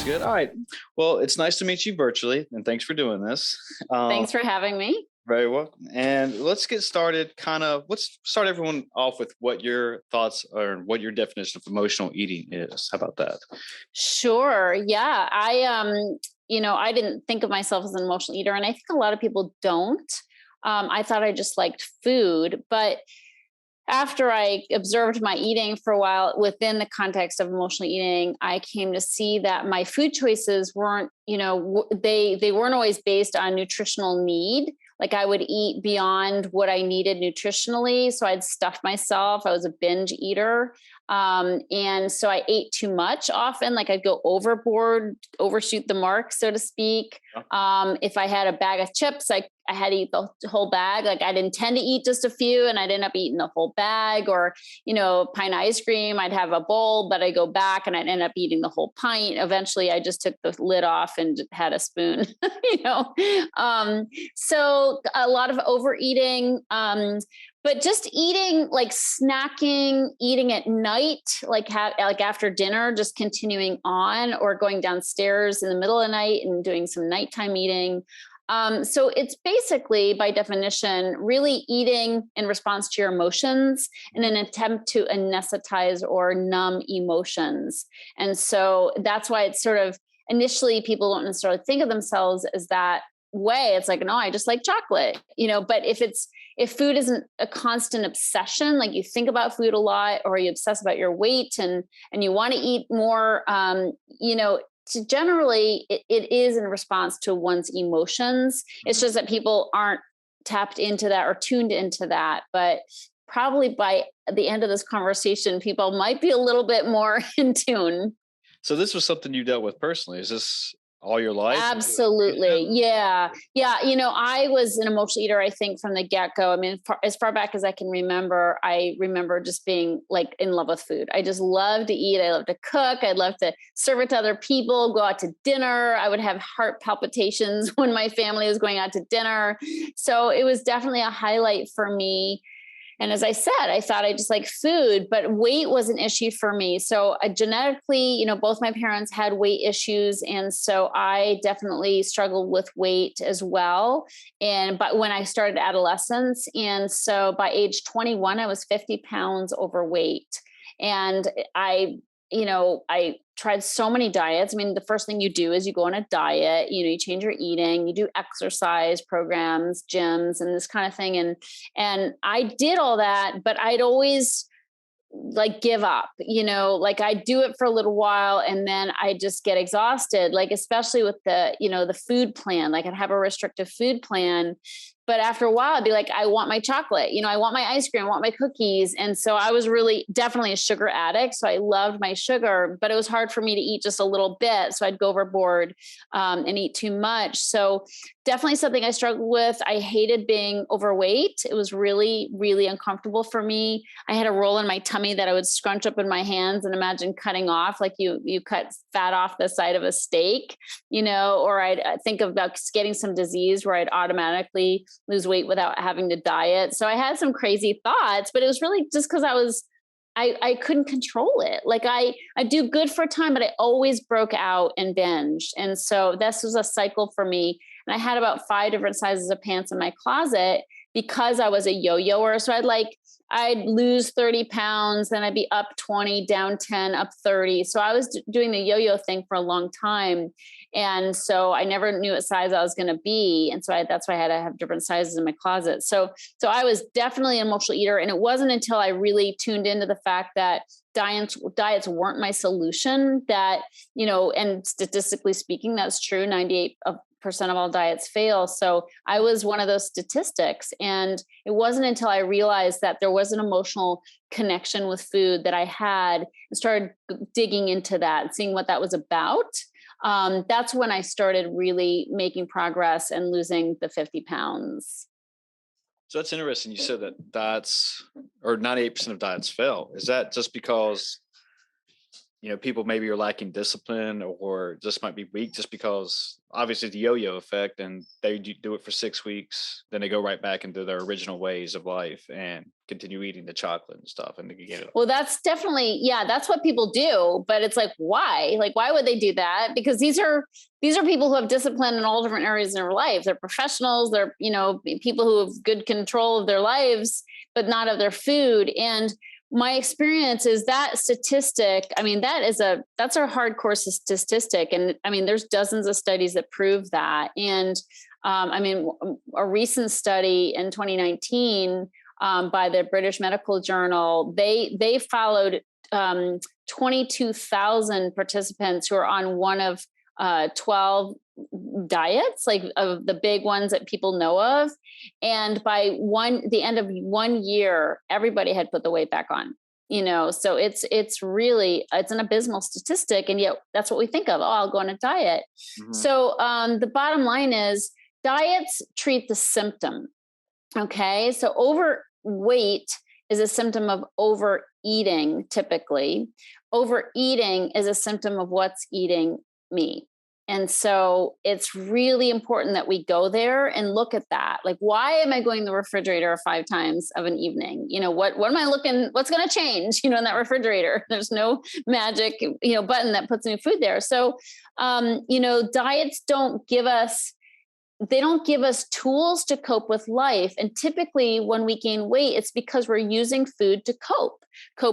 That's good. All right. Well, it's nice to meet you virtually, and thanks for doing this. Thanks for having me. Very welcome. And let's get started. Let's start everyone off with what your thoughts or what your definition of emotional eating is. How about that? Sure. Yeah. I didn't think of myself as an emotional eater, and I think a lot of people don't. I thought I just liked food, but after I observed my eating for a while within the context of emotional eating, I came to see that my food choices weren't, they weren't always based on nutritional need. Like I would eat beyond what I needed nutritionally. So I'd stuff myself. I was a binge eater. And so I ate too much often, like I'd go overboard, overshoot the mark, so to speak. If I had a bag of chips, I had to eat the whole bag. Like I'd intend to eat just a few and I'd end up eating the whole bag, or, pint of ice cream, I'd have a bowl, but I'd go back and I'd end up eating the whole pint. Eventually I just took the lid off and had a spoon, So a lot of overeating, but just eating, like snacking, eating at night, like after dinner, just continuing on, or going downstairs in the middle of the night and doing some nighttime eating. So it's basically, by definition, really eating in response to your emotions in an attempt to anesthetize or numb emotions. And so that's why it's sort of, initially people don't necessarily think of themselves as that way. It's like, no, I just like chocolate, but if food isn't a constant obsession, like you think about food a lot, or you obsess about your weight and you want to eat more, generally it is in response to one's emotions. It's just that people aren't tapped into that or tuned into that. But probably by the end of this conversation, people might be a little bit more in tune. So this was something you dealt with personally. Is this all your life? Absolutely. Yeah. Yeah. I was an emotional eater, I think, from the get-go. I mean, as far back as I can remember, I remember just being like in love with food. I just love to eat. I love to cook. I'd love to serve it to other people, go out to dinner. I would have heart palpitations when my family was going out to dinner. So it was definitely a highlight for me. And as I said, I thought I just like food, but weight was an issue for me. So genetically, both my parents had weight issues. And so I definitely struggled with weight as well. But when I started adolescence, and so by age 21, I was 50 pounds overweight. And I tried so many diets. I mean, the first thing you do is you go on a diet, you change your eating, you do exercise programs, gyms, and this kind of thing. And I did all that, but I'd always like give up, like I do it for a little while and then I just get exhausted, like, especially with the food plan. Like I'd have a restrictive food plan, but after a while I'd be like, I want my chocolate, I want my ice cream, I want my cookies. And so I was really definitely a sugar addict. So I loved my sugar, but it was hard for me to eat just a little bit. So I'd go overboard and eat too much. So definitely something I struggled with. I hated being overweight. It was really, really uncomfortable for me. I had a roll in my tummy that I would scrunch up in my hands and imagine cutting off, like you cut fat off the side of a steak, or I'd think about getting some disease where I'd automatically lose weight without having to diet. So I had some crazy thoughts, but it was really just because I couldn't control it. Like I do good for a time, but I always broke out and binged. And so this was a cycle for me. And I had about 5 different sizes of pants in my closet because I was a yo-yoer. So I'd lose 30 pounds, then I'd be up 20, down 10, up 30. So I was doing the yo-yo thing for a long time. And so I never knew what size I was going to be. And so that's why I had to have different sizes in my closet. So I was definitely an emotional eater. And it wasn't until I really tuned into the fact that diets weren't my solution, that, and statistically speaking, that's true. 98% of all diets fail. So I was one of those statistics. And it wasn't until I realized that there was an emotional connection with food that I had, and started digging into that, seeing what that was about. That's when I started really making progress and losing the 50 pounds. So that's interesting. You said that 98% of diets fail. Is that just because people maybe are lacking discipline or just might be weak just because obviously the yo-yo effect, and they do it for 6 weeks, then they go right back into their original ways of life and continue eating the chocolate and stuff. And you get it. Well, that's definitely, yeah, that's what people do. But it's like, why? Like, why would they do that? Because these are people who have discipline in all different areas of their life. They're professionals. They're, people who have good control of their lives, but not of their food. And my experience is that statistic, I mean, that's a hardcore statistic. And I mean, there's dozens of studies that prove that. And I mean, a recent study in 2019 by the British Medical Journal, they followed 22,000 participants who are on one of 12 diets, like of the big ones that people know of. And by the end of 1 year, everybody had put the weight back on, so it's really, it's an abysmal statistic. And yet that's what we think of. Oh, I'll go on a diet. Mm-hmm. So the bottom line is diets treat the symptom. Okay. So overweight is a symptom of overeating. Typically, overeating is a symptom of what's eating me. And so it's really important that we go there and look at that. Like, why am I going to the refrigerator 5 times of an evening? What am I looking, what's going to change, in that refrigerator? There's no magic, button that puts new food there. So, diets don't give us tools to cope with life. And typically when we gain weight, it's because we're using food to cope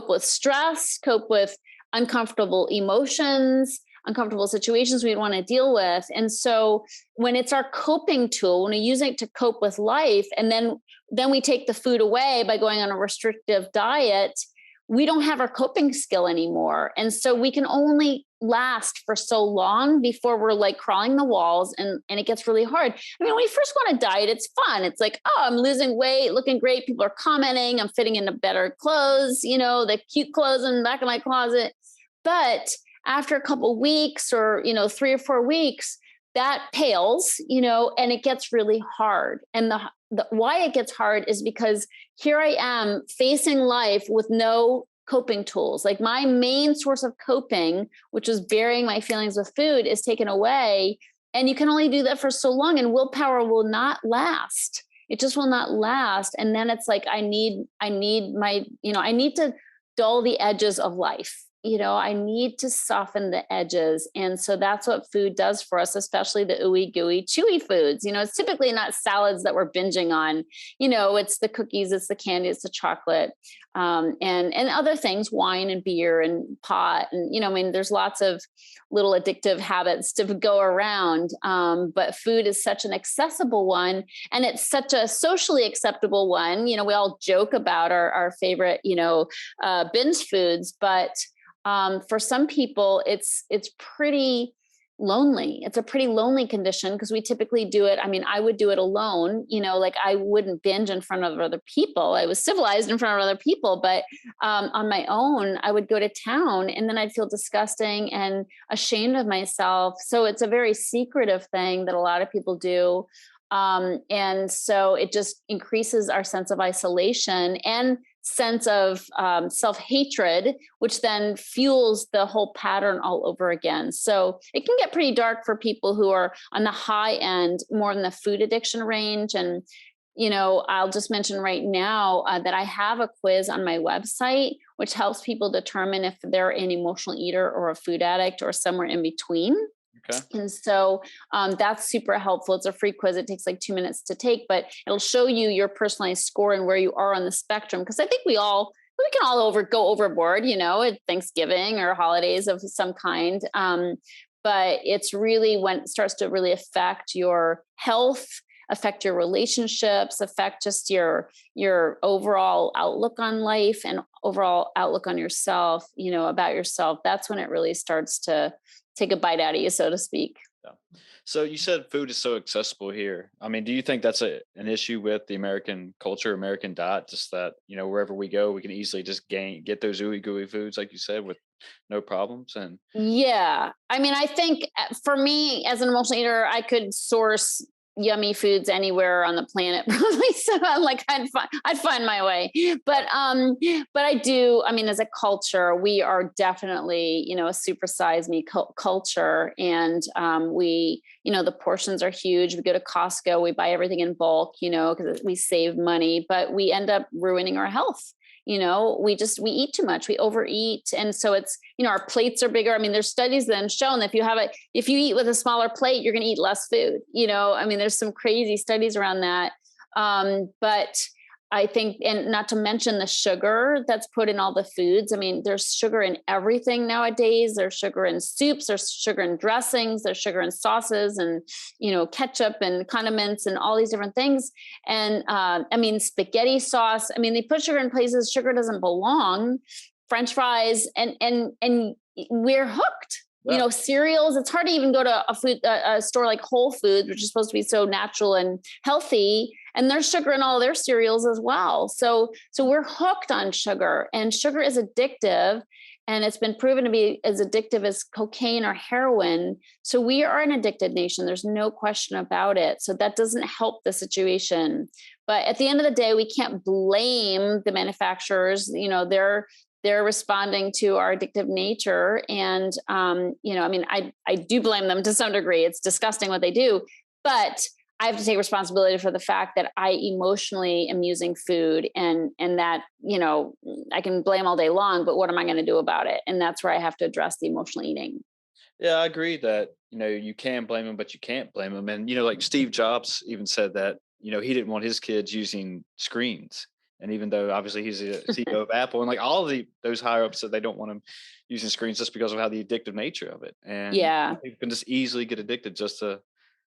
with stress, cope with uncomfortable emotions, uncomfortable situations we want to deal with. And so when it's our coping tool, when we use it to cope with life, and then we take the food away by going on a restrictive diet, we don't have our coping skill anymore. And so we can only last for so long before we're like crawling the walls, and it gets really hard. I mean, when we first go on a diet, it's fun. It's like, oh, I'm losing weight, looking great. People are commenting, I'm fitting into better clothes, the cute clothes in the back of my closet. But after a couple of weeks or, 3 or 4 weeks, that pales, and it gets really hard. And the why it gets hard is because here I am facing life with no coping tools. Like my main source of coping, which is burying my feelings with food, is taken away. And you can only do that for so long, and willpower will not last. It just will not last. And then it's like, I need to dull the edges of life. I need to soften the edges. And so that's what food does for us, especially the ooey gooey, chewy foods. It's typically not salads that we're binging on, it's the cookies, it's the candy, it's the chocolate, and other things, wine and beer and pot. And, there's lots of little addictive habits to go around. But food is such an accessible one, and it's such a socially acceptable one. We all joke about our favorite, binge foods, but for some people, it's pretty lonely. It's a pretty lonely condition because we typically do it. I mean, I would do it alone, like I wouldn't binge in front of other people. I was civilized in front of other people, but on my own, I would go to town and then I'd feel disgusting and ashamed of myself. So it's a very secretive thing that a lot of people do. And so it just increases our sense of isolation and sense of self-hatred, which then fuels the whole pattern all over again. So it can get pretty dark for people who are on the high end, more in the food addiction range. And, I'll just mention right now that I have a quiz on my website, which helps people determine if they're an emotional eater or a food addict or somewhere in between. Okay. And so that's super helpful. It's a free quiz. It takes like 2 minutes to take, but it'll show you your personalized score and where you are on the spectrum. Because I think we can all go overboard, at Thanksgiving or holidays of some kind. But it's really when it starts to really affect your health, affect your relationships, affect just your overall outlook on life and overall outlook on yourself, about yourself. That's when it really starts to take a bite out of you, so to speak. Yeah. So you said food is so accessible here. I mean, do you think that's an issue with the American culture, American diet? Just that, wherever we go, we can easily just get those ooey gooey foods, like you said, with no problems. And yeah, I mean, I think for me as an emotional eater, I could source, yummy foods anywhere on the planet probably. So I'm like, I'd find my way. But I do, I mean, as a culture, we are definitely, a super size me culture. And we, the portions are huge. We go to Costco, we buy everything in bulk, because we save money, but we end up ruining our health. We eat too much, we overeat. And so it's, our plates are bigger. I mean, there's studies that have shown that if you eat with a smaller plate, you're going to eat less food. I mean, there's some crazy studies around that. But I think, and not to mention the sugar that's put in all the foods. I mean, there's sugar in everything nowadays. There's sugar in soups, there's sugar in dressings, there's sugar in sauces and, ketchup and condiments and all these different things. And I mean, spaghetti sauce, I mean, they put sugar in places sugar doesn't belong, French fries, and we're hooked. Yeah. Cereals, it's hard to even go to a store like Whole Foods, which is supposed to be so natural and healthy. And there's sugar in all their cereals as well. So we're hooked on sugar, and sugar is addictive, and it's been proven to be as addictive as cocaine or heroin. So we are an addicted nation. There's no question about it. So that doesn't help the situation. But at the end of the day, we can't blame the manufacturers. They're responding to our addictive nature. And, I mean, I do blame them to some degree. It's disgusting what they do, but I have to take responsibility for the fact that I emotionally am using food, and that, I can blame all day long, but what am I going to do about it? And that's where I have to address the emotional eating. Yeah, I agree that, you can blame them, but you can't blame them. And, like Steve Jobs even said that, he didn't want his kids using screens. And even though obviously he's a CEO of Apple, and like all of those higher ups said they don't want him using screens just because of how the addictive nature of it. And Yeah. people can just easily get addicted just to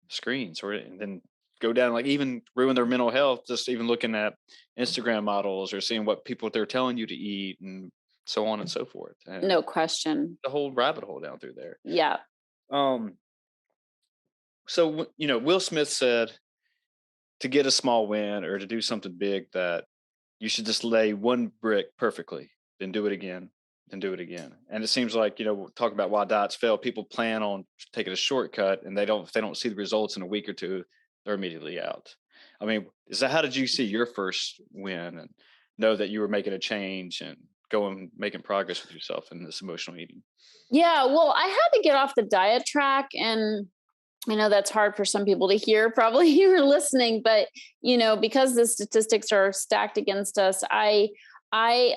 screens, and then go down, like even ruin their mental health, just even looking at Instagram models or seeing what people they're telling you to eat and so on and so forth. And No question. the whole rabbit hole down through there. Yeah. Um, so, Will Smith said to get a small win or to do something big that you should just lay one brick perfectly, then do it again, then do it again. And it seems like, we'll talk about why diets fail. People plan on taking a shortcut, and if they don't see the results in a week or two, they're immediately out. I mean, how did you see your first win and know that you were making a change and making progress with yourself in this emotional eating? Yeah. Well, I had to get off the diet track, and I know that's hard for some people to hear, probably you were listening, but because the statistics are stacked against us, I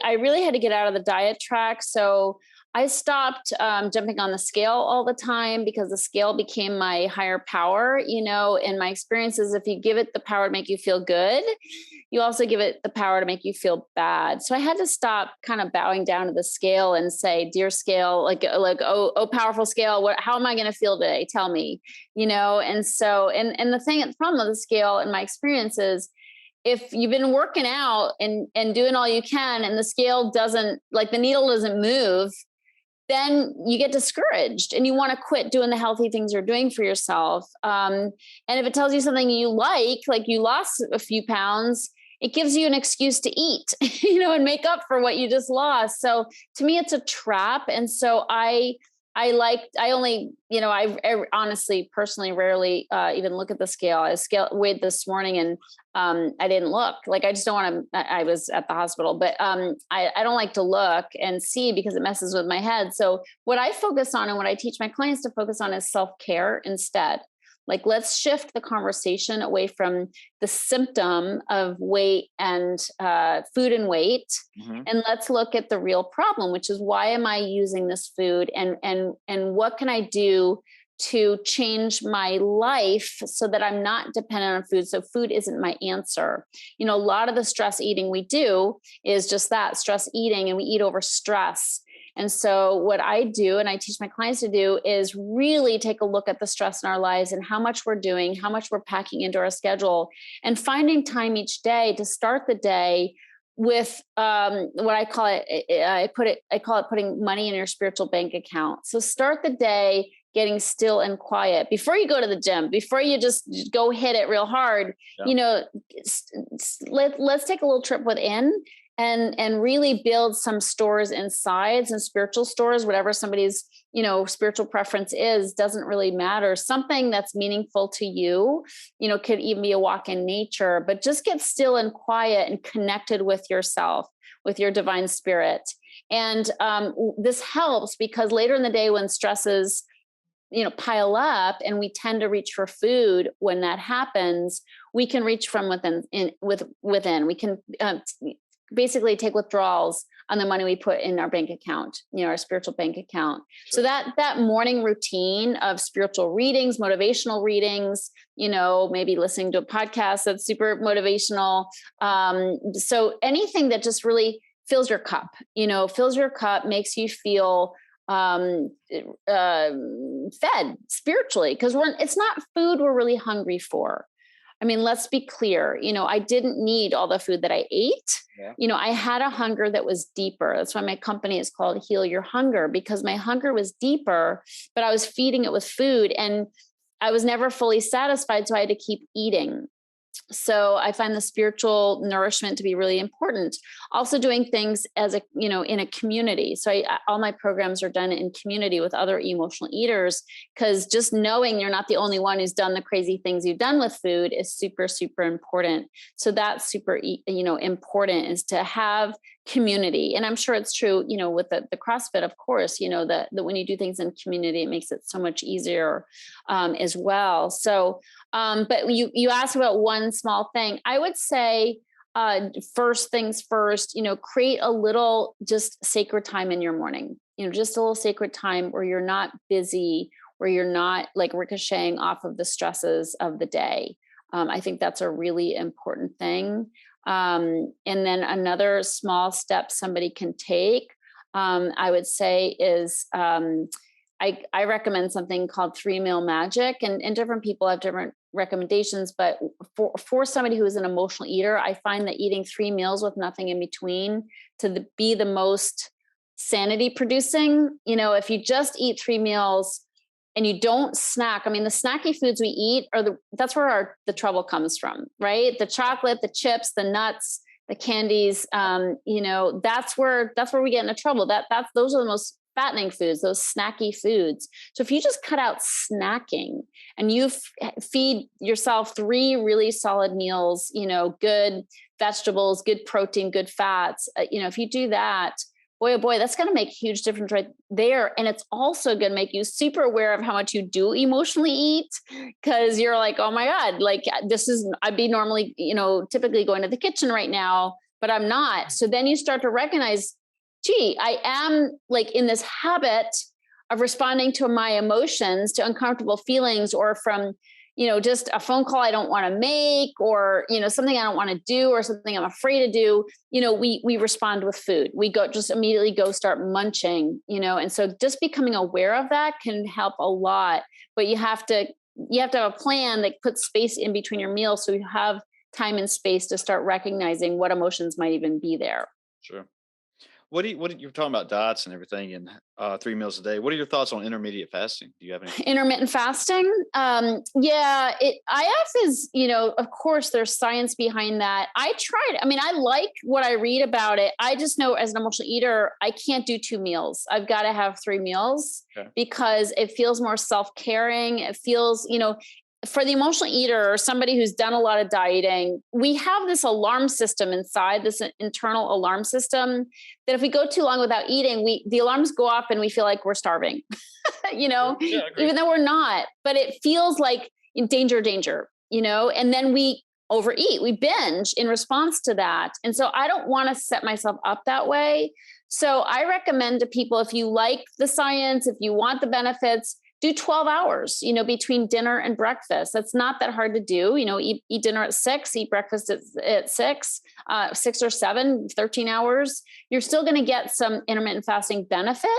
really had to get out of the diet track. So I stopped jumping on the scale all the time, because the scale became my higher power. And my experience is, if you give it the power to make you feel good, you also give it the power to make you feel bad. So I had to stop kind of bowing down to the scale and say, dear scale, oh, powerful scale, how am I going to feel today? Tell me, And so, and the problem with the scale in my experience is, if you've been working out and doing all you can, and the scale doesn't, like the needle doesn't move, then you get discouraged and you want to quit doing the healthy things you're doing for yourself. And if it tells you something you like you lost a few pounds, it gives you an excuse to eat, and make up for what you just lost. So to me, it's a trap. And so I honestly, personally, rarely even look at the scale. I weighed this morning, and I didn't look. Like, I just don't want to. I was at the hospital, but I don't like to look and see, because it messes with my head. So what I focus on, and what I teach my clients to focus on, is self-care instead. Like, let's shift the conversation away from the symptom of weight and food and weight. Mm-hmm. And let's look at the real problem, which is, why am I using this food, and what can I do to change my life so that I'm not dependent on food? So food isn't my answer. A lot of the stress eating we do is just that, stress eating, and we eat over stress. And so what I do, and I teach my clients to do, is really take a look at the stress in our lives and how much we're doing, how much we're packing into our schedule, and finding time each day to start the day with what I call it. I call it putting money in your spiritual bank account. So start the day getting still and quiet before you go to the gym, before you just go hit it real hard. Yeah. Let's take a little trip within and really build some stores inside, some spiritual stores, whatever somebody's, spiritual preference is, doesn't really matter. Something that's meaningful to you, could even be a walk in nature, but just get still and quiet and connected with yourself, with your divine spirit. And this helps because later in the day when stresses, pile up and we tend to reach for food, when that happens, we can reach from within. We can basically take withdrawals on the money we put in our bank account, our spiritual bank account. Sure. So that morning routine of spiritual readings, motivational readings, maybe listening to a podcast that's super motivational. So anything that just really fills your cup, makes you feel fed spiritually, because it's not food we're really hungry for. I mean, let's be clear, I didn't need all the food that I ate. Yeah. I had a hunger that was deeper. That's why my company is called Heal Your Hunger, because my hunger was deeper, but I was feeding it with food and I was never fully satisfied. So I had to keep eating. So I find the spiritual nourishment to be really important. Also doing things as in a community. So all my programs are done in community with other emotional eaters, because just knowing you're not the only one who's done the crazy things you've done with food is super, super important. So that's super, important, is to have community. And I'm sure it's true, with the CrossFit, of course, that when you do things in community, it makes it so much easier as well. So, but you asked about one small thing. I would say, first things first, create a little just sacred time in your morning, just a little sacred time where you're not busy, where you're not like ricocheting off of the stresses of the day. I think that's a really important thing. And then another small step somebody can take, I would say is, I recommend something called 3-meal magic, and different people have different recommendations, but for somebody who is an emotional eater, I find that eating 3 meals with nothing in between be the most sanity producing. If you just eat 3 meals and you don't snack, I mean, the snacky foods we eat that's where the trouble comes from, right? The chocolate, the chips, the nuts, the candies, that's where we get into trouble. Those are the most fattening foods, those snacky foods. So if you just cut out snacking and you feed yourself 3 really solid meals, good vegetables, good protein, good fats, if you do that, boy, oh boy, that's going to make a huge difference right there. And it's also going to make you super aware of how much you do emotionally eat, because you're like, oh my God, like I'd be normally, typically going to the kitchen right now, but I'm not. So then you start to recognize, gee, I am like in this habit of responding to my emotions, to uncomfortable feelings, or from, just a phone call I don't want to make, or, something I don't want to do, or something I'm afraid to do. We respond with food. We just immediately go start munching, and so just becoming aware of that can help a lot, but you have to have a plan that puts space in between your meals, so you have time and space to start recognizing what emotions might even be there. Sure. You're talking about diets and everything, and 3 meals a day. What are your thoughts on intermediate fasting? Do you have any? Intermittent fasting? IF is, of course there's science behind that. I like what I read about it. I just know as an emotional eater, I can't do 2 meals. I've got to have 3 meals. Okay. Because it feels more self-caring. It feels, for the emotional eater or somebody who's done a lot of dieting, we have this alarm system inside, this internal alarm system, that if we go too long without eating, the alarms go off and we feel like we're starving, even though we're not, but it feels like danger, and then we overeat, we binge in response to that. And so I don't want to set myself up that way. So I recommend to people, if you like the science, if you want the benefits, do 12 hours, between dinner and breakfast. That's not that hard to do. Eat dinner at 6, eat breakfast at 6 or 7, 13 hours. You're still going to get some intermittent fasting benefit,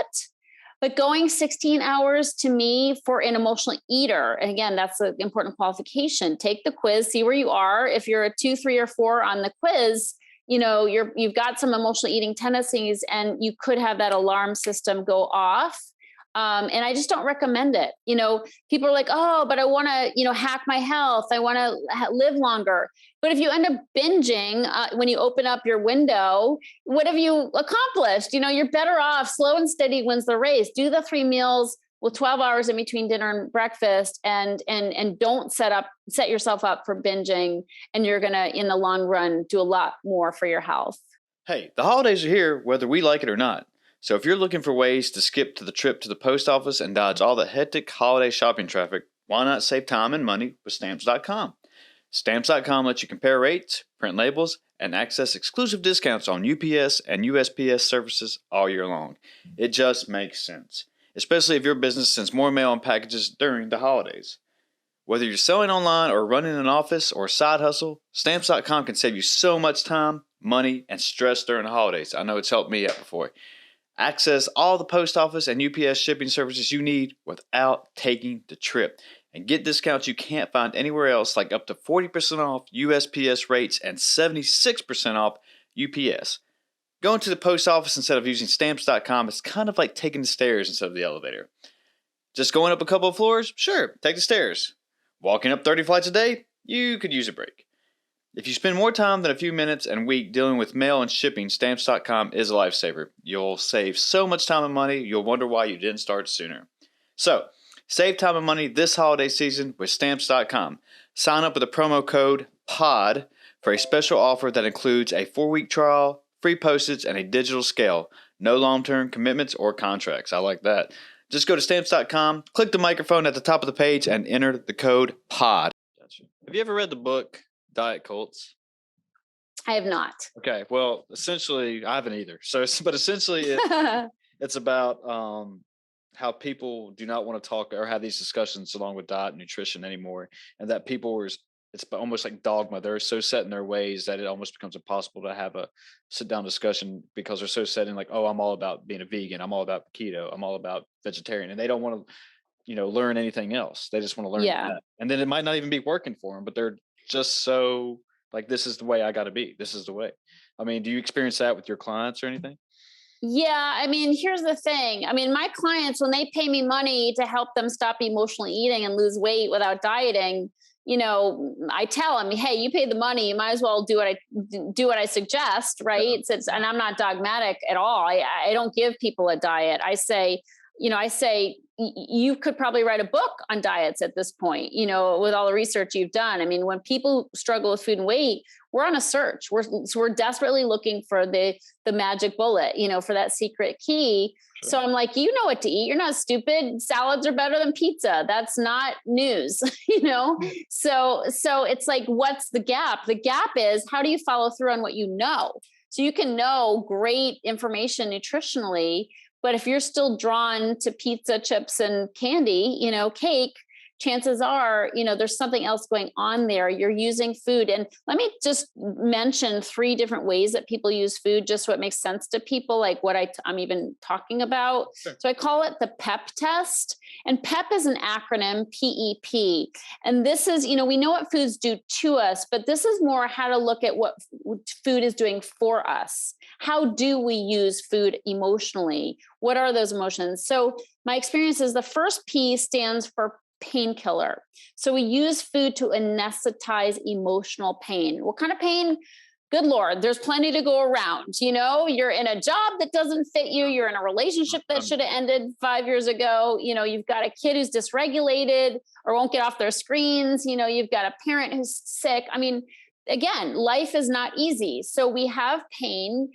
but going 16 hours to me for an emotional eater, and again, that's an important qualification. Take the quiz, see where you are. If you're a 2, 3, or 4 on the quiz, you've got some emotional eating tendencies, and you could have that alarm system go off. And I just don't recommend it. People are like, oh, but I want to, hack my health. I want to live longer. But if you end up binging when you open up your window, what have you accomplished? You're better off. Slow and steady wins the race. Do the 3 meals with 12 hours in between dinner and breakfast, and don't set yourself up for binging. And you're going to, in the long run, do a lot more for your health. Hey, the holidays are here, whether we like it or not. So if you're looking for ways to skip to the trip to the post office and dodge all the hectic holiday shopping traffic, why not save time and money with Stamps.com? Stamps.com lets you compare rates, print labels, and access exclusive discounts on UPS and USPS services all year long. It just makes sense, especially if your business sends more mail and packages during the holidays. Whether you're selling online or running an office or a side hustle, Stamps.com can save you so much time, money, and stress during the holidays. I know it's helped me out before. Access all the post office and UPS shipping services you need without taking the trip. And get discounts you can't find anywhere else, like up to 40% off USPS rates and 76% off UPS. Going to the post office instead of using Stamps.com is kind of like taking the stairs instead of the elevator. Just going up a couple of floors? Sure, take the stairs. Walking up 30 flights a day? You could use a break. If you spend more time than a few minutes and a week dealing with mail and shipping, Stamps.com is a lifesaver. You'll save so much time and money, you'll wonder why you didn't start sooner. So, save time and money this holiday season with Stamps.com. Sign up with the promo code POD for a special offer that includes a 4-week trial, free postage, and a digital scale. No long-term commitments or contracts. I like that. Just go to Stamps.com, click the microphone at the top of the page, and enter the code POD. Gotcha. Have you ever read the book Diet Cults? I have not. Okay, well, essentially, I haven't either. But essentially, it's about how people do not want to talk or have these discussions along with diet and nutrition anymore, and that it's almost like dogma. They're so set in their ways that it almost becomes impossible to have a sit-down discussion because they're so set in like, oh, I'm all about being a vegan, I'm all about keto, I'm all about vegetarian, and they don't want to, learn anything else. They just want to learn that. And then it might not even be working for them, but they're just so like, this is the way I got to be. This is the way. I mean, do you experience that with your clients or anything? Yeah. I mean, here's the thing. I mean, my clients, when they pay me money to help them stop emotionally eating and lose weight without dieting, I tell them, hey, you paid the money, you might as well do what I suggest. Right. Yeah. And I'm not dogmatic at all. I don't give people a diet. I say, you could probably write a book on diets at this point, with all the research you've done. I mean, when people struggle with food and weight, we're on a search. We're desperately looking for the magic bullet, for that secret key. Sure. So I'm like, you know what to eat. You're not stupid. Salads are better than pizza. That's not news, So it's like, what's the gap? The gap is, how do you follow through on what you know? So you can know great information nutritionally, but if you're still drawn to pizza, chips, and candy, cake, chances are, there's something else going on there. You're using food. And let me just mention 3 different ways that people use food, just so it makes sense to people, like what I'm even talking about. Sure. So I call it the PEP test. And PEP is an acronym, PEP. And this is, we know what foods do to us, but this is more how to look at what food is doing for us. How do we use food emotionally? What are those emotions? So my experience is the first P stands for painkiller. So we use food to anesthetize emotional pain. What kind of pain? Good Lord, there's plenty to go around. You're in a job that doesn't fit you. You're in a relationship that should have ended 5 years ago. You've got a kid who's dysregulated or won't get off their screens. You've got a parent who's sick. I mean, again, life is not easy. So we have pain.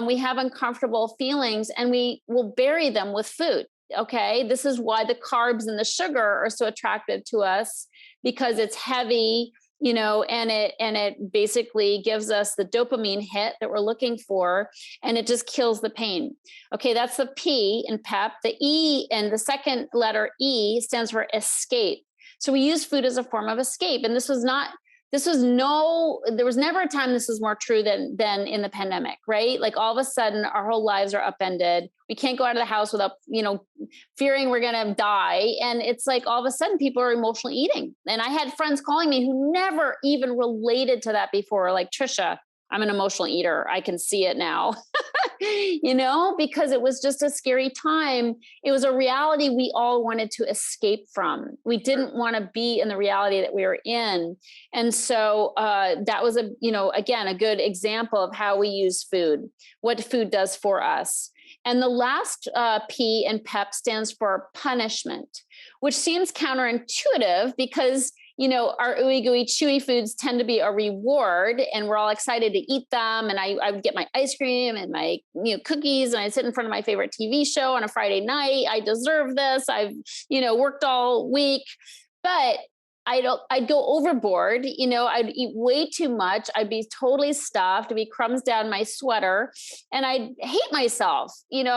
We have uncomfortable feelings, and we will bury them with food. Okay. This is why the carbs and the sugar are so attractive to us, because it's heavy, and it basically gives us the dopamine hit that we're looking for, and it just kills the pain. Okay. That's the P in PEP. The E, and the second letter E, stands for escape. So we use food as a form of escape. And there was never a time this was more true than in the pandemic, right? Like, all of a sudden our whole lives are upended. We can't go out of the house without, fearing we're going to die. And it's like, all of a sudden people are emotionally eating. And I had friends calling me who never even related to that before. Like, Tricia, I'm an emotional eater. I can see it now. because it was just a scary time. It was a reality we all wanted to escape from. We didn't want to be in the reality that we were in. And so that was again, a good example of how we use food, what food does for us. And the last P in PEP stands for punishment, which seems counterintuitive because our ooey gooey chewy foods tend to be a reward and we're all excited to eat them. And I would get my ice cream and my cookies and I sit in front of my favorite TV show on a Friday night. I deserve this. I've worked all week, but I'd go overboard. I'd eat way too much. I'd be totally stuffed. There'd be crumbs down my sweater and I'd hate myself, Sure,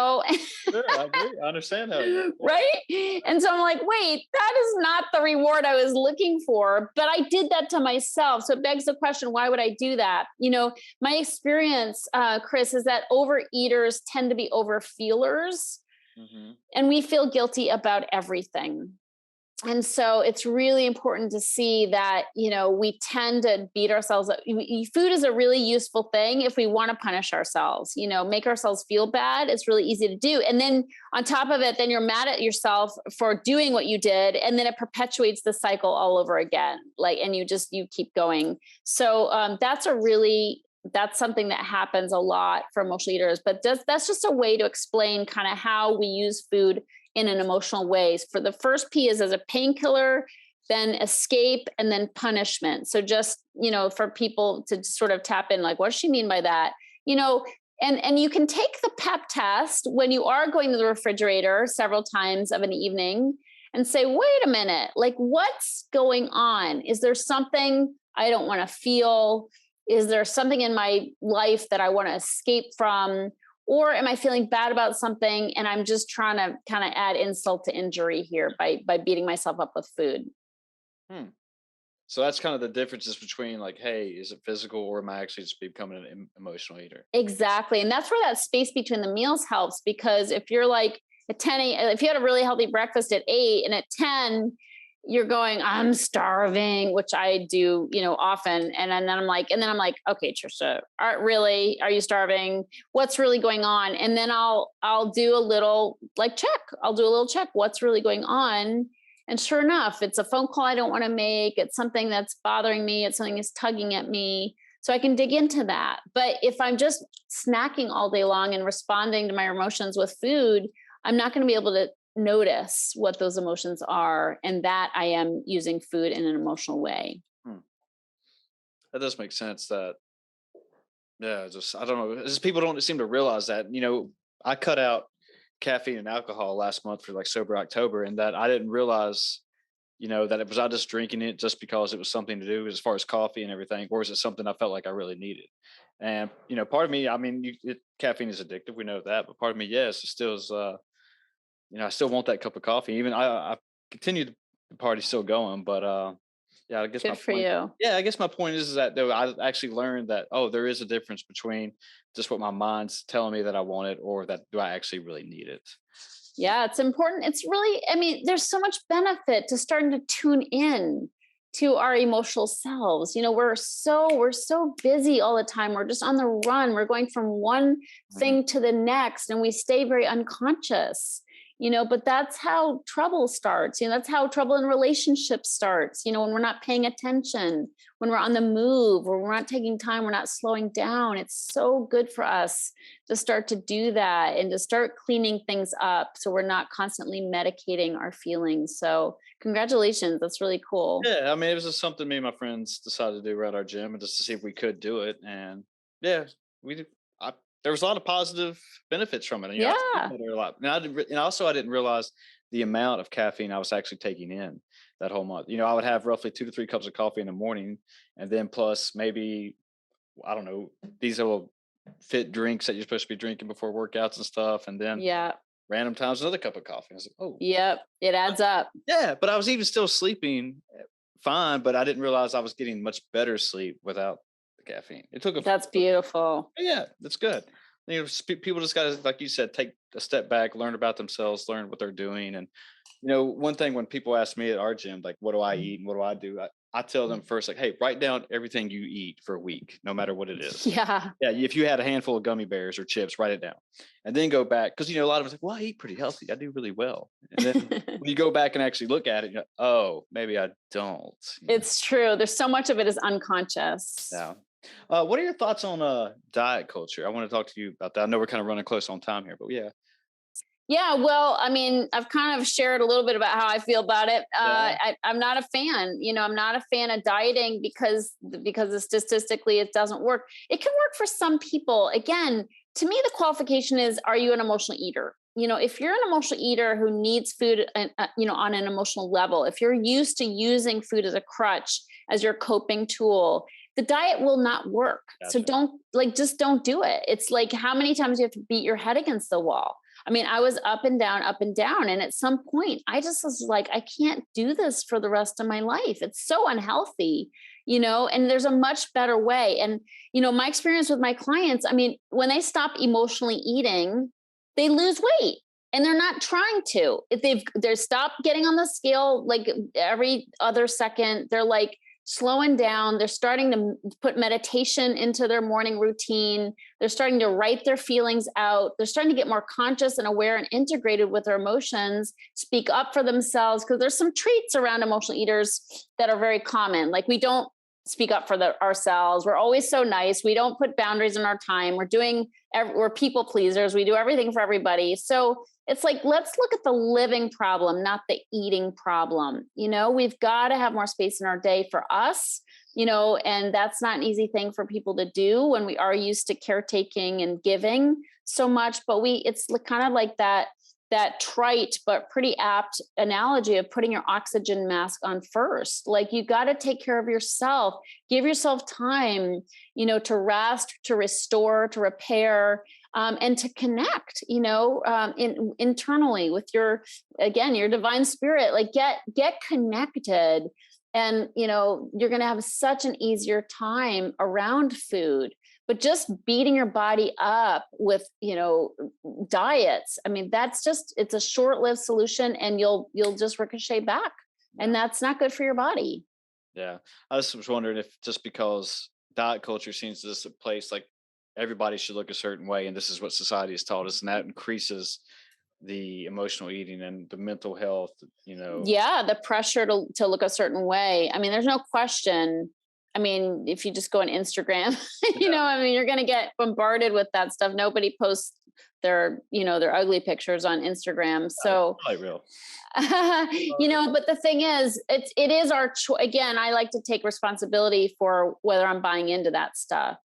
I agree. I understand how. Yeah. Right. And so I'm like, wait, that is not the reward I was looking for. But I did that to myself. So it begs the question, why would I do that? My experience, Chris, is that overeaters tend to be overfeelers and we feel guilty about everything. And so it's really important to see that, we tend to beat ourselves up. Food is a really useful thing if we want to punish ourselves, make ourselves feel bad. It's really easy to do. And then on top of it, then you're mad at yourself for doing what you did. And then it perpetuates the cycle all over again. And you keep going. So that's something that happens a lot for emotional eaters, but that's just a way to explain kind of how we use food in an emotional ways. For the first P is as a painkiller, then escape, and then punishment. So just, for people to sort of tap in, like, what does she mean by that? And you can take the PEP test when you are going to the refrigerator several times of an evening and say, wait a minute, like what's going on? Is there something I don't want to feel? Is there something in my life that I want to escape from? Or am I feeling bad about something and I'm just trying to kind of add insult to injury here by beating myself up with food? So that's kind of the differences between like, hey, is it physical or am I actually just becoming an emotional eater? Exactly. And that's where that space between the meals helps, because if you're like at 10 a.m., if you had a really healthy breakfast at 8 and at 10, you're going, I'm starving, which I do, often. And then I'm like, okay, Tricia, are you starving? What's really going on? And then I'll do a little check. I'll do a little check. What's really going on? And sure enough, it's a phone call I don't want to make. It's something that's bothering me. It's something that's tugging at me. So I can dig into that. But if I'm just snacking all day long and responding to my emotions with food, I'm not going to be able to notice what those emotions are, and that I am using food in an emotional way. That does make sense. That, yeah, just I don't know. Just people don't seem to realize that. I cut out caffeine and alcohol last month for like sober October, and that I didn't realize, that it was I just drinking it just because it was something to do as far as coffee and everything, or is it something I felt like I really needed? And part of me, I mean, caffeine is addictive, we know that, but part of me, yes, it still is. I still want that cup of coffee. Even I continue the party still going, but yeah, I guess my Good for point. you. Yeah, I guess my point is that though I actually learned that there is a difference between just what my mind's telling me that I want it, or that do I actually really need it. Yeah, it's important. It's really, there's so much benefit to starting to tune in to our emotional selves. We're so busy all the time. We're just on the run. We're going from one thing to the next, and we stay very unconscious. But that's how trouble starts. That's how trouble in relationships starts, when we're not paying attention, when we're on the move, or we're not taking time, we're not slowing down. It's so good for us to start to do that and to start cleaning things up so we're not constantly medicating our feelings. So congratulations. That's really cool. Yeah, I mean, it was just something me and my friends decided to do around our gym, and just to see if we could do it. And yeah, we did. There was a lot of positive benefits from it. And, I sleep Yeah. better a lot. And I didn't realize the amount of caffeine I was actually taking in that whole month. I would have roughly 2 to 3 cups of coffee in the morning, and then plus maybe, I don't know, these little fit drinks that you're supposed to be drinking before workouts and stuff, and then Yeah. random times another cup of coffee. I was like, oh, Yep. It adds up. yeah, but I was even still sleeping fine, but I didn't realize I was getting much better sleep without the caffeine. It took That's beautiful. yeah, that's good. People just got to, like you said, take a step back, learn about themselves, learn what they're doing. And, one thing when people ask me at our gym, like, what do I eat and what do I do? I tell them first, like, hey, write down everything you eat for a week, no matter what it is. Yeah. Yeah, if you had a handful of gummy bears or chips, write it down, and then go back because a lot of us like, well, I eat pretty healthy, I do really well, and then when you go back and actually look at it, you go, oh, maybe I don't. It's true. There's so much of it is unconscious. Yeah. What are your thoughts on diet culture? I want to talk to you about that. I know we're kind of running close on time here, but yeah, Yeah, well, I mean, I've kind of shared a little bit about how I feel about it. yeah, I'm not a fan. I'm not a fan of dieting because statistically it doesn't work. It can work for some people. Again, to me, the qualification is: are you an emotional eater? If you're an emotional eater who needs food, on an emotional level, if you're used to using food as a crutch, as your coping tool, the diet will not work. So gotcha. just don't do it. It's like, how many times do you have to beat your head against the wall? I mean, I was up and down, up and down. And at some point, I just was like, I can't do this for the rest of my life. It's so unhealthy, and there's a much better way. And, my experience with my clients, I mean, when they stop emotionally eating, they lose weight. And they're not trying to. If they're stopped getting on the scale like every other second, they're like slowing down. They're starting to put meditation into their morning routine. They're starting to write their feelings out. They're starting to get more conscious and aware and integrated with their emotions, speak up for themselves. Because there's some traits around emotional eaters that are very common. Like, we don't speak up for ourselves. We're always so nice. We don't put boundaries in our time. We're people pleasers. We do everything for everybody. So it's like, let's look at the living problem, not the eating problem. We've got to have more space in our day for us, and that's not an easy thing for people to do when we are used to caretaking and giving so much. But it's kind of like that trite but pretty apt analogy of putting your oxygen mask on first. Like, you got to take care of yourself, give yourself time, to rest, to restore, to repair, and to connect, internally with your divine spirit. Like, get connected, and you're going to have such an easier time around food. But just beating your body up with diets, I mean, it's a short-lived solution, and you'll just ricochet back, Yeah. and that's not good for your body. Yeah. I just was wondering if just because diet culture seems to just a place like everybody should look a certain way, and this is what society has taught us, and that increases the emotional eating and the mental health. Yeah, the pressure to look a certain way. I mean, there's no question. I mean, if you just go on Instagram, Yeah, I mean, you're going to get bombarded with that stuff. Nobody posts their ugly pictures on Instagram. it's So, probably real. but the thing is, it is our choice. Again, I like to take responsibility for whether I'm buying into that stuff.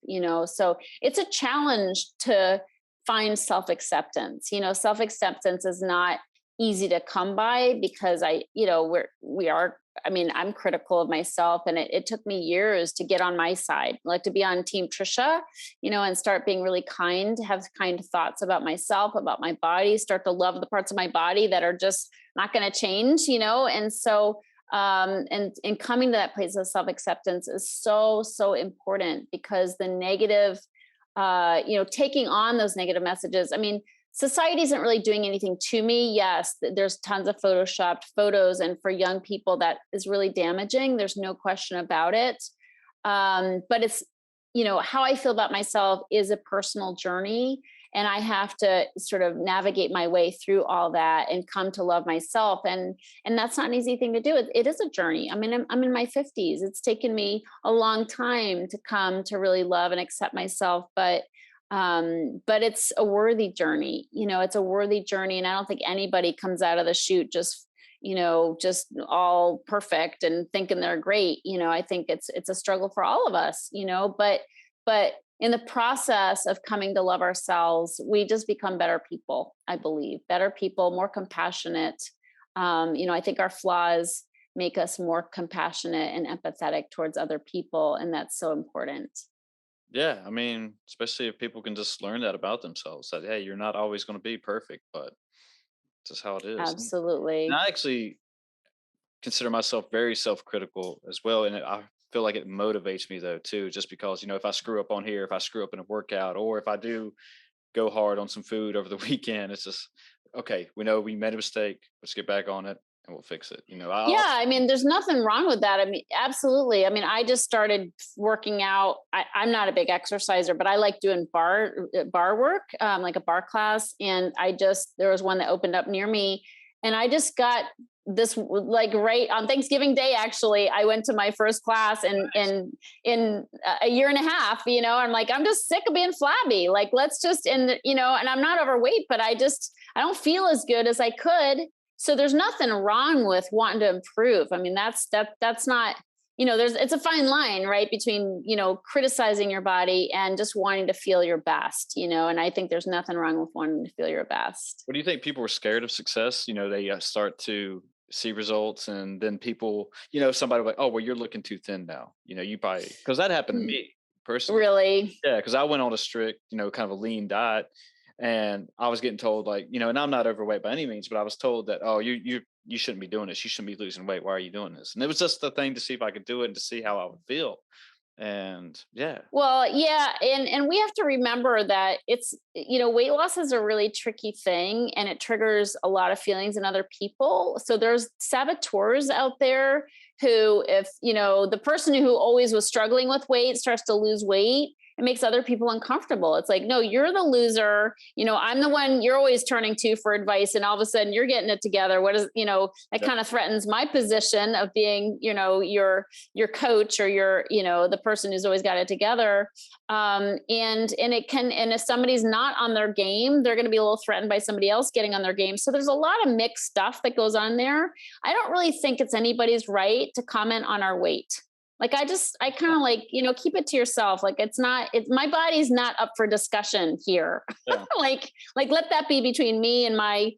So it's a challenge to find self-acceptance is not easy to come by, because I mean, I'm critical of myself, and it took me years to get on my side, like to be on team Tricia, and start being really kind, have kind thoughts about myself, about my body, start to love the parts of my body that are just not going to change, and so and coming to that place of self-acceptance is so, so important, because the negative, taking on those negative messages. I mean, society isn't really doing anything to me. Yes, there's tons of photoshopped photos, and for young people, that is really damaging. There's no question about it. But it's, how I feel about myself is a personal journey, and I have to sort of navigate my way through all that and come to love myself. And that's not an easy thing to do. It is a journey. I mean, I'm in my 50s. It's taken me a long time to come to really love and accept myself, but it's a worthy journey. It's a worthy journey, and I don't think anybody comes out of the chute just all perfect and thinking they're great. I think it's a struggle for all of us, but in the process of coming to love ourselves, we just become better people. I believe better people, more compassionate. I think our flaws make us more compassionate and empathetic towards other people, and that's so important. Yeah, I mean, especially if people can just learn that about themselves, that hey, you're not always going to be perfect, but just how it is. And Absolutely. I actually consider myself very self-critical as well, and I feel like it motivates me though too, just because if I screw up on here, if I screw up in a workout, or if I do go hard on some food over the weekend, it's just okay. We know we made a mistake. Let's get back on it. and we'll fix it. Yeah, I mean, there's nothing wrong with that. I mean, absolutely. I mean, I just started working out. I'm not a big exerciser, but I like doing bar work, like a bar class. And there was one that opened up near me, and I just got this, like, right on Thanksgiving Day. Actually, I went to my first class in a year and a half. I'm like, I'm just sick of being flabby. Like, let's just, and I'm not overweight, but I don't feel as good as I could. So there's nothing wrong with wanting to improve. I mean, that's not, it's a fine line, right? Between, criticizing your body and just wanting to feel your best, and I think there's nothing wrong with wanting to feel your best. What do you think? People were scared of success. They start to see results, and then people, somebody like, oh, well, you're looking too thin now. You probably, because that happened to me personally. Really? Yeah, because I went on a strict, kind of a lean diet, and I was getting told, like, and I'm not overweight by any means, but I was told that, oh, you shouldn't be doing this. You shouldn't be losing weight. Why are you doing this? And it was just the thing to see if I could do it and to see how I would feel. And yeah. Well, yeah. And we have to remember that it's, weight loss is a really tricky thing, and it triggers a lot of feelings in other people. So there's saboteurs out there who, if, the person who always was struggling with weight starts to lose weight, it makes other people uncomfortable. It's like, no, you're the loser. I'm the one you're always turning to for advice. And all of a sudden you're getting it together. What is, that kind of threatens my position of being, your coach, or the person who's always got it together. And if somebody's not on their game, they're going to be a little threatened by somebody else getting on their game. So there's a lot of mixed stuff that goes on there. I don't really think it's anybody's right to comment on our weight. Like, I kind of like, keep it to yourself. Like, my body's not up for discussion here. Yeah. like let that be between me and my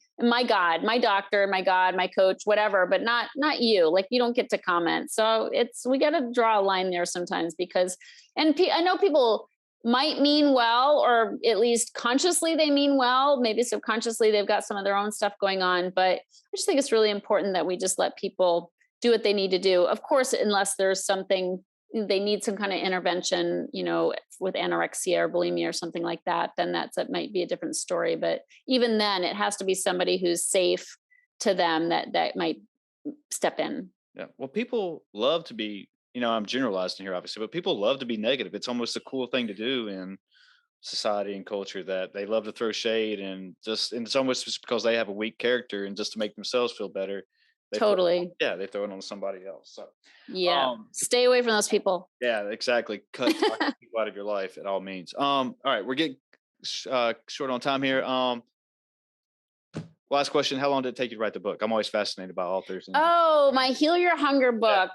God, my doctor, my God, my coach, whatever, but not you. Like, you don't get to comment. So we got to draw a line there sometimes, because, I know people might mean well, or at least consciously they mean well, maybe subconsciously they've got some of their own stuff going on. But I just think it's really important that we just let people do what they need to do. Of course, unless there's something, they need some kind of intervention, with anorexia or bulimia or something like that, then that might be a different story. But even then, it has to be somebody who's safe to them that might step in. Yeah. Well, people love to be, I'm generalizing here, obviously, but people love to be negative. It's almost a cool thing to do in society and culture, that they love to throw shade, and it's almost just because they have a weak character, and just to make themselves feel better. Totally. They throw it on somebody else. So yeah, stay away from those people. Yeah, exactly. Cut people out of your life at all means. All right, we're getting short on time here. Last question: how long did it take you to write the book? I'm always fascinated by authors. Oh, my Heal Your Hunger book.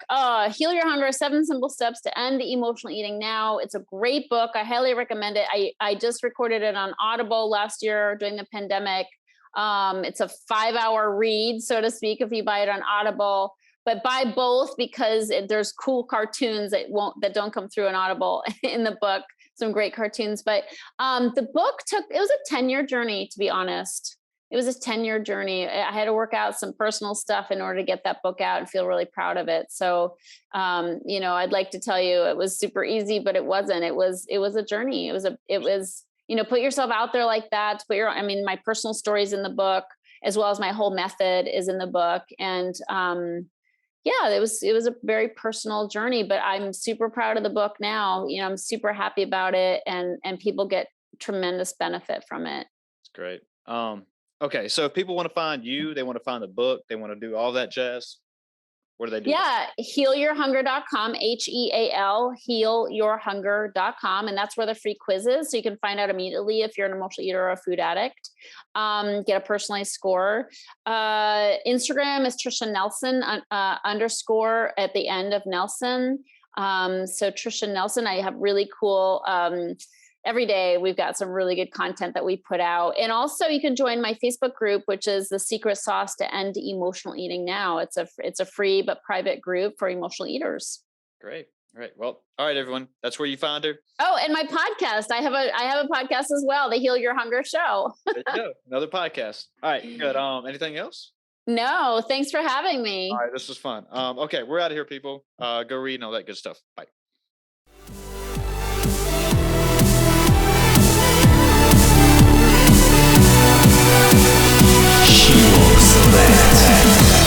Heal Your Hunger: 7 Simple Steps to End Emotional Eating Now. It's a great book. I highly recommend it. I just recorded it on Audible last year during the pandemic. It's a 5-hour read, so to speak, if you buy it on Audible, but buy both, because there's cool cartoons that don't come through on Audible in the book. Some great cartoons, but the book it was a 10-year journey, to be honest. It was a 10-year journey. I had to work out some personal stuff in order to get that book out and feel really proud of it. So, I'd like to tell you it was super easy, but it wasn't. It was a journey. It was put yourself out there like that. My personal stories in the book, as well as my whole method is in the book. And it was a very personal journey, but I'm super proud of the book now. I'm super happy about it, and people get tremendous benefit from it. It's great. Okay. So if people want to find you, they want to find the book, they want to do all that jazz, what do they do? Yeah. HealYourHunger.com, HEAL, HealYourHunger.com. And that's where the free quiz is. So you can find out immediately if you're an emotional eater or a food addict. Get a personalized score. Instagram is Tricia Nelson, underscore at the end of Nelson. So Tricia Nelson, I have really cool, every day we've got some really good content that we put out. And also you can join my Facebook group, which is The Secret Sauce to End Emotional Eating Now. It's a free but private group for emotional eaters. Great. All right. Well, all right, everyone. That's where you find her. Oh, and my podcast. I have a podcast as well, the Heal Your Hunger Show. There you go. Another podcast. All right. Good. Anything else? No, thanks for having me. All right. This was fun. Okay. We're out of here, people. Go read and all that good stuff. Bye. She was that.